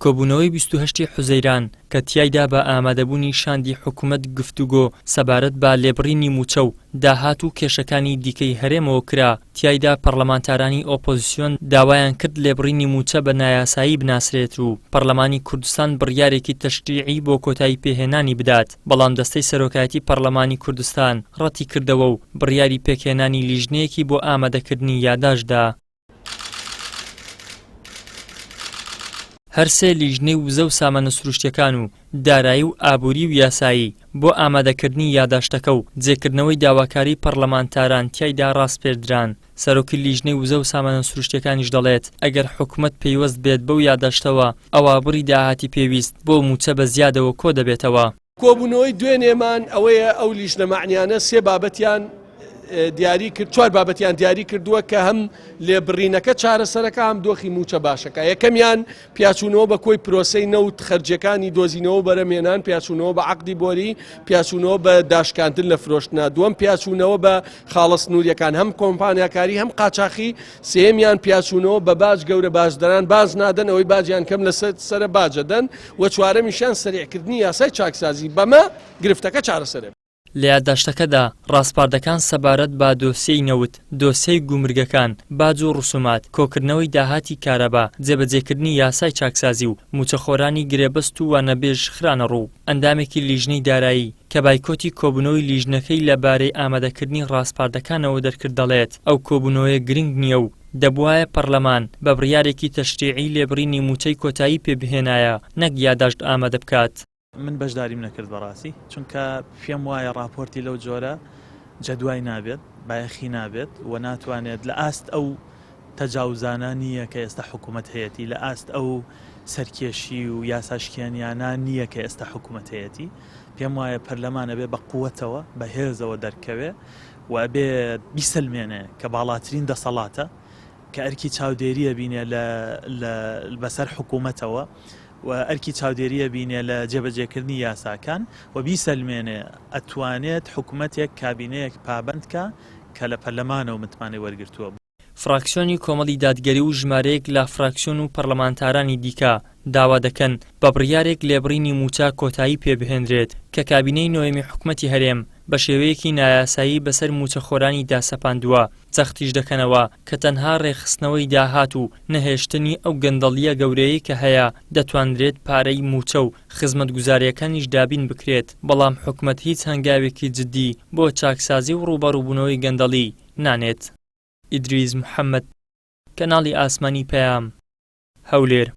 کۆبوونەوەی 28 حوزەیران کە تیایدا بە ئامادەبوونی شاندی حکوومەت گفتوگۆ سەبارەت بە لێبڕینی موچە و داهات و کێشەکانی دیکەی هەرێمەوە کرا. تیایدا پەرلەمانتارانی ئۆپۆزیسیۆن داوایان کرد لێبڕینی موچە بە نایاسایی بناسرێت و پەرلەمانی کوردستان بڕیارێکی تەشریعی بۆ کۆتایی پێهێنانی بدات. بەڵام دەستەی سەرۆکایەتی پەرلەمانی کوردستان ڕەتی کردەوە و بڕیاری پێکهێنانی لیژنەیەکی بۆ ئامادەکردنی یادداشتدا. هەرسێ لیژنەی وزە و سامانە سروشتیەکان و دارایی و ئابووری و یاسایی بۆ ئامادەکردنی یادداشتەکە و جێکردنەوەی داواکاری پەرلەمانتاران تیایدا ڕاستپێردران. سەرۆکی لیژنەی وزە و سامانە سروشتیەکانیش دەڵێت ئەگەر حکوومەت پێیوەست بێت بەو یادداشتەوە ئەوە بڕی داهاتی پێویست بۆ موچە بە زیادەوە کۆ دەبێتەوە. کۆبوونەوەی دوێنێمان ئەوەیە ئەو لیژنە معنیانە سێ بابەتیان دیاری کرد، چوار بابەتیان دیاری کردووە کە هەم لێبڕینەکە چارەسەرەکە هەم دۆخی موچە باشەکە. یەکەمیان پیاچوونەوە بە کۆی پرۆسەی نەوت خەرجەکانی دۆزینەوە بەرەمێنان، پیاچوونەوە بە عەقدی بۆری، پیاچوونەوە بە داشکاندن لە فرۆشتنا، دووەم پیاچوونەوە بە خاڵە سنووریەکان هەم کۆمپانیاکاری هەم قاچاقی، سێمیان پیاچوونەوە بە باج گەورە باشدەران باز نادەن ئەوەی باجیان کەم لە سەرە باجەدەن و چوارەمیشیان سەریعکردنی یاسای چاکسازی بەمە گرفتەکە چارەسەرە. لە یادداشتەکەدا ڕاستپاردەکان سەبارەت بە دۆسیەی نەوت، دۆسیەی گومرگەکان، باج و ڕوسومات، کۆکردنەوەی داهاتی کارەبا، جێبەجێکردنی یاسای چاکسازی و موچەخۆرانی گرێبەست و وانەبێژ خرانە ڕوو. ئەندامێکی لیژنەی دارایی کە بایکۆتی کۆبوونەوەی لیژنەکەی لەبارەی ئامادەکردنی ڕاستپاردەکانەوە دەرکرد دەڵێت ئەو کۆبوونەوەیە گرنگ نییە و دەبوایە پەرلەمان بە بڕیارێکی تەشریعی لێبڕینی موچەی کۆتایی پێبهێنایە نەک یادداشت ئامادە بکات. من بەشداریم نەکرد بەڕاستی، چونکە پێم وایە راپۆرتی لەو جۆرە جەدوای نابێت، بایەخی نابێت و ناتوانێت لە ئاست ئەو تەجاوزانە نییە کە ئێستا حکوومەت هەیەتی، لە ئاست ئەو سەرکێشی و یاساشکیانیانە نییە کە ئێستا حکوومەت هەیەتی. پێم وایە پەرلەمانە بێ بە قووەتەوە بە هێزەوە دەرکەوێ و بێ بیسەلمێنێ کە باڵاترین دەسەڵاتە کە ئەرکی چاودێریە بینێ بەسەر حکوومەتەوە و ئەرکی چاودێریە بینێ لە جێبەجێکردنی یاساکان و بیسەلمێنێ ئەتوانێت حکوومەتێک کابینەیەک پابندکە کە لە پەرلەمانەوە متمانەی وەرگرتووە. فراکسیۆنی کۆمەڵی دادگەری و ژمارەیەک لە فراکسیۆن و پەرلەمانتارانی دیکە داوا دەکەن بە بڕیارێک لێبڕینی موچە کۆتایی پێبهێنرێت کە کابینەی نوێمی حکوومەتی هەرێم بە شێوەیەکی نایاسایی بەسەر موچەخۆرانی داسەپاندووە جەختیش دەکەنەوە کە تەنها ڕێخستنەوەی داهات و نەهێشتنی ئەو گەندەڵیە گەورەیە کە هەیە دەتوانرێت پارەی موچە و خزمەتگوزاریەکانیش دابین بکرێت. بەڵام حکوومەت هیچ هەنگاوێکی جددی بۆ چاکسازی و ڕوبەڕووبوونەوەی گەندەڵی نانێت. ئیدریس محەممەد، کەناڵی ئاسمانی پەیام، هەولێر.